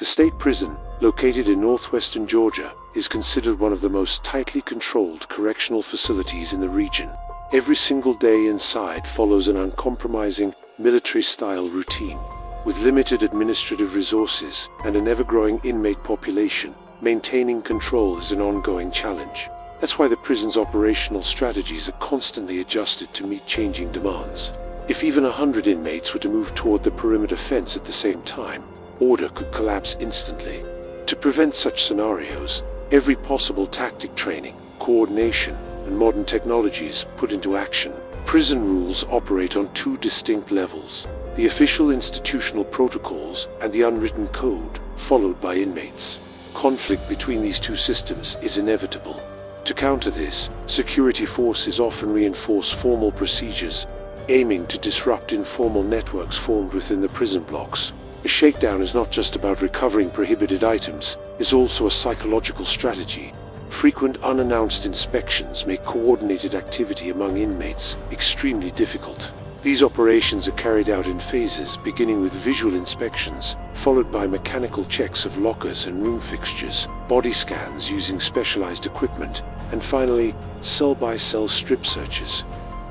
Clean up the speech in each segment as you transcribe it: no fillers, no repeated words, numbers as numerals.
The state prison, located in northwestern Georgia, is considered one of the most tightly controlled correctional facilities in the region. Every single day inside follows an uncompromising, military-style routine. With limited administrative resources and an ever-growing inmate population, maintaining control is an ongoing challenge. That's why the prison's operational strategies are constantly adjusted to meet changing demands. If even 100 inmates were to move toward the perimeter fence at the same time, order could collapse instantly. To prevent such scenarios, every possible tactic training, coordination, and modern technology is put into action. Prison rules operate on two distinct levels: the official institutional protocols and the unwritten code, followed by inmates. Conflict between these two systems is inevitable. To counter this, security forces often reinforce formal procedures, aiming to disrupt informal networks formed within the prison blocks. A shakedown is not just about recovering prohibited items, it's also a psychological strategy. Frequent unannounced inspections make coordinated activity among inmates extremely difficult. These operations are carried out in phases, beginning with visual inspections, followed by mechanical checks of lockers and room fixtures, body scans using specialized equipment, and finally, cell-by-cell strip searches.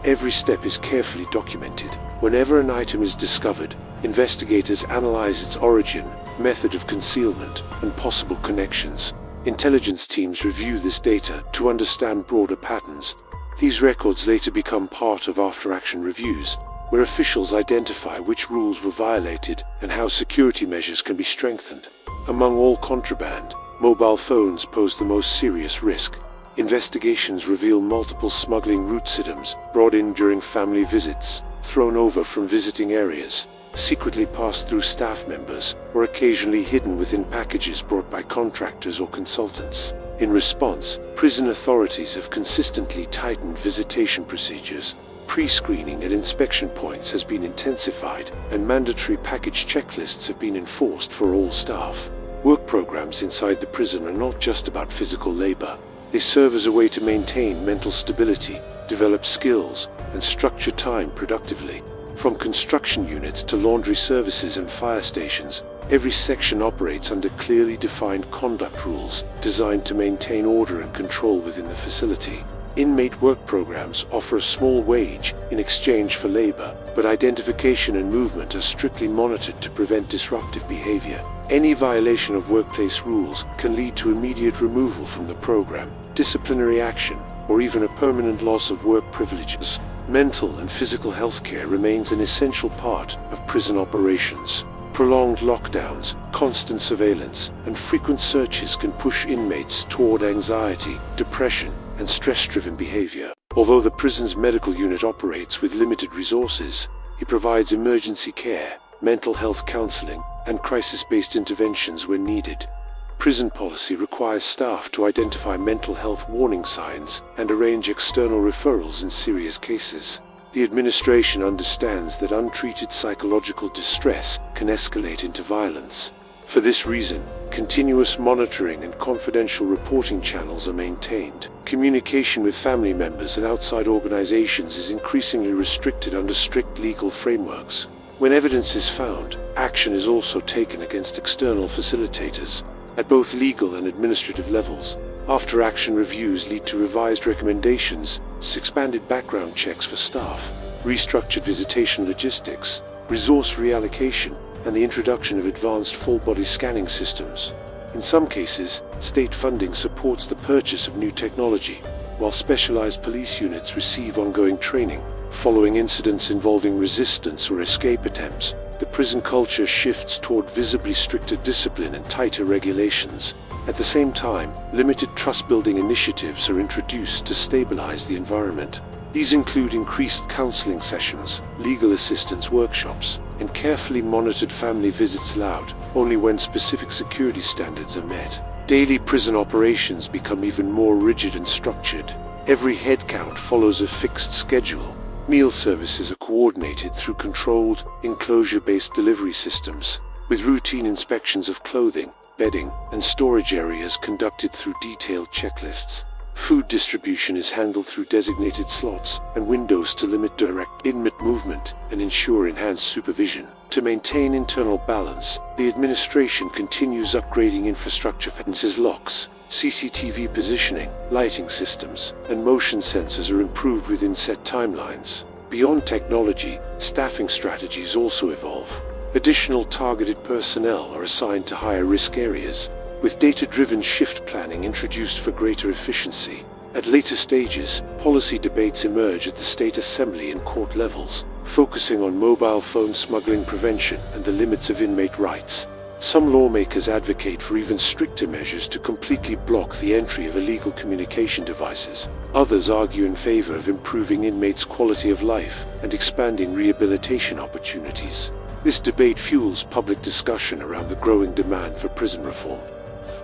Every step is carefully documented. Whenever an item is discovered, investigators analyze its origin, method of concealment, and possible connections. Intelligence teams review this data to understand broader patterns. These records later become part of after-action reviews, where officials identify which rules were violated and how security measures can be strengthened. Among all contraband, mobile phones pose the most serious risk. Investigations reveal multiple smuggling route items brought in during family visits, thrown over from visiting areas, secretly passed through staff members, or occasionally hidden within packages brought by contractors or consultants. In response, prison authorities have consistently tightened visitation procedures. Pre-screening at inspection points has been intensified, and mandatory package checklists have been enforced for all staff. Work programs inside the prison are not just about physical labor. They serve as a way to maintain mental stability, develop skills, and structure time productively. From construction units to laundry services and fire stations, every section operates under clearly defined conduct rules designed to maintain order and control within the facility. Inmate work programs offer a small wage in exchange for labor, but identification and movement are strictly monitored to prevent disruptive behavior. Any violation of workplace rules can lead to immediate removal from the program, disciplinary action, or even a permanent loss of work privileges. Mental and physical health care remains an essential part of prison operations. Prolonged lockdowns, constant surveillance, and frequent searches can push inmates toward anxiety, depression, and stress-driven behavior. Although the prison's medical unit operates with limited resources, it provides emergency care, mental health counseling, and crisis-based interventions when needed. Prison policy requires staff to identify mental health warning signs and arrange external referrals in serious cases. The administration understands that untreated psychological distress can escalate into violence. For this reason, continuous monitoring and confidential reporting channels are maintained. Communication with family members and outside organizations is increasingly restricted under strict legal frameworks. When evidence is found, action is also taken against external facilitators. At both legal and administrative levels, after-action reviews lead to revised recommendations, expanded background checks for staff, restructured visitation logistics, resource reallocation, and the introduction of advanced full-body scanning systems. In some cases, state funding supports the purchase of new technology, while specialized police units receive ongoing training. Following incidents involving resistance or escape attempts, the prison culture shifts toward visibly stricter discipline and tighter regulations. At the same time, limited trust-building initiatives are introduced to stabilize the environment. These include increased counseling sessions, legal assistance workshops, and carefully monitored family visits allowed only when specific security standards are met. Daily prison operations become even more rigid and structured. Every head count follows a fixed schedule. Meal services are coordinated through controlled, enclosure-based delivery systems, with routine inspections of clothing, bedding, and storage areas conducted through detailed checklists. Food distribution is handled through designated slots and windows to limit direct inmate movement and ensure enhanced supervision. To maintain internal balance, the administration continues upgrading infrastructure, fences, locks, CCTV positioning, lighting systems, and motion sensors are improved within set timelines. Beyond technology, staffing strategies also evolve. Additional targeted personnel are assigned to higher-risk areas, with data-driven shift planning introduced for greater efficiency. At later stages, policy debates emerge at the state assembly and court levels, focusing on mobile phone smuggling prevention and the limits of inmate rights. Some lawmakers advocate for even stricter measures to completely block the entry of illegal communication devices. Others argue in favor of improving inmates' quality of life and expanding rehabilitation opportunities. This debate fuels public discussion around the growing demand for prison reform.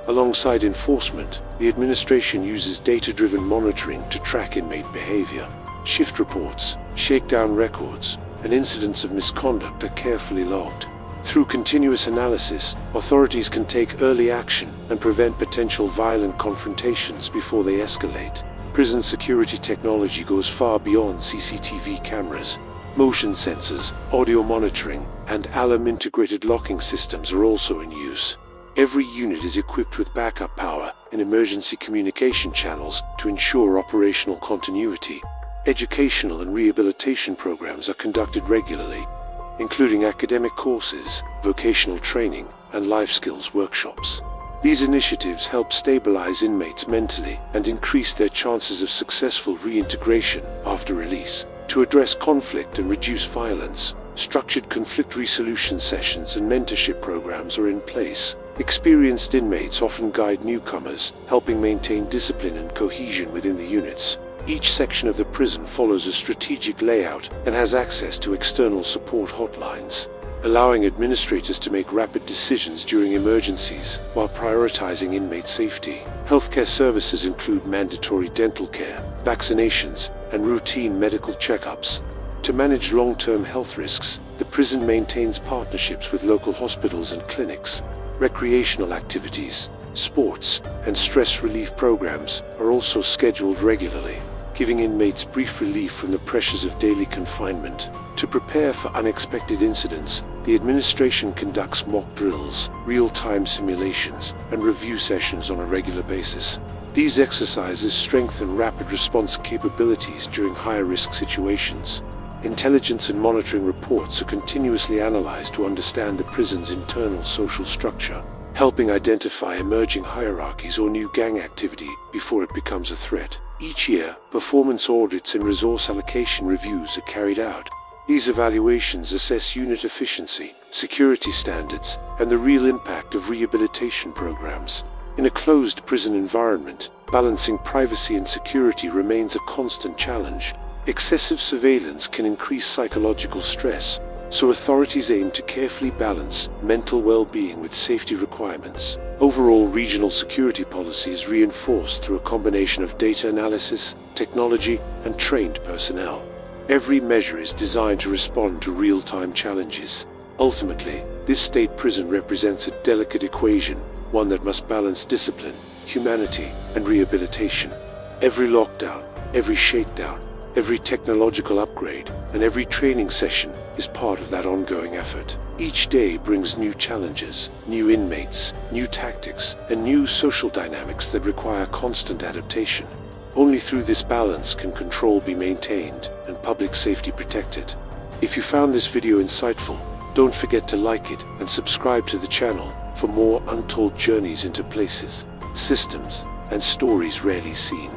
Alongside enforcement, the administration uses data-driven monitoring to track inmate behavior. Shift reports, shakedown records, and incidents of misconduct are carefully logged. Through continuous analysis, authorities can take early action and prevent potential violent confrontations before they escalate. Prison security technology goes far beyond CCTV cameras. Motion sensors, audio monitoring, and alarm integrated locking systems are also in use. Every unit is equipped with backup power and emergency communication channels to ensure operational continuity. Educational and rehabilitation programs are conducted regularly, including academic courses, vocational training, and life skills workshops. These initiatives help stabilize inmates mentally and increase their chances of successful reintegration after release. To address conflict and reduce violence, structured conflict resolution sessions and mentorship programs are in place. Experienced inmates often guide newcomers, helping maintain discipline and cohesion within the units. Each section of the prison follows a strategic layout and has access to external support hotlines, allowing administrators to make rapid decisions during emergencies while prioritizing inmate safety. Healthcare services include mandatory dental care, vaccinations, and routine medical checkups. To manage long-term health risks, the prison maintains partnerships with local hospitals and clinics. Recreational activities, sports, and stress relief programs are also scheduled regularly, giving inmates brief relief from the pressures of daily confinement. To prepare for unexpected incidents, the administration conducts mock drills, real-time simulations, and review sessions on a regular basis. These exercises strengthen rapid response capabilities during high-risk situations. Intelligence and monitoring reports are continuously analyzed to understand the prison's internal social structure, helping identify emerging hierarchies or new gang activity before it becomes a threat. Each year, performance audits and resource allocation reviews are carried out. These evaluations assess unit efficiency, security standards, and the real impact of rehabilitation programs. In a closed prison environment, balancing privacy and security remains a constant challenge. Excessive surveillance can increase psychological stress, so authorities aim to carefully balance mental well-being with safety requirements. Overall, regional security policy is reinforced through a combination of data analysis, technology, and trained personnel. Every measure is designed to respond to real-time challenges. Ultimately, this state prison represents a delicate equation, one that must balance discipline, humanity, and rehabilitation. Every lockdown, every shakedown, every technological upgrade, and every training session is part of that ongoing effort. Each day brings new challenges, new inmates, new tactics, and new social dynamics that require constant adaptation. Only through this balance can control be maintained and public safety protected. If you found this video insightful, don't forget to like it and subscribe to the channel for more untold journeys into places, systems, and stories rarely seen.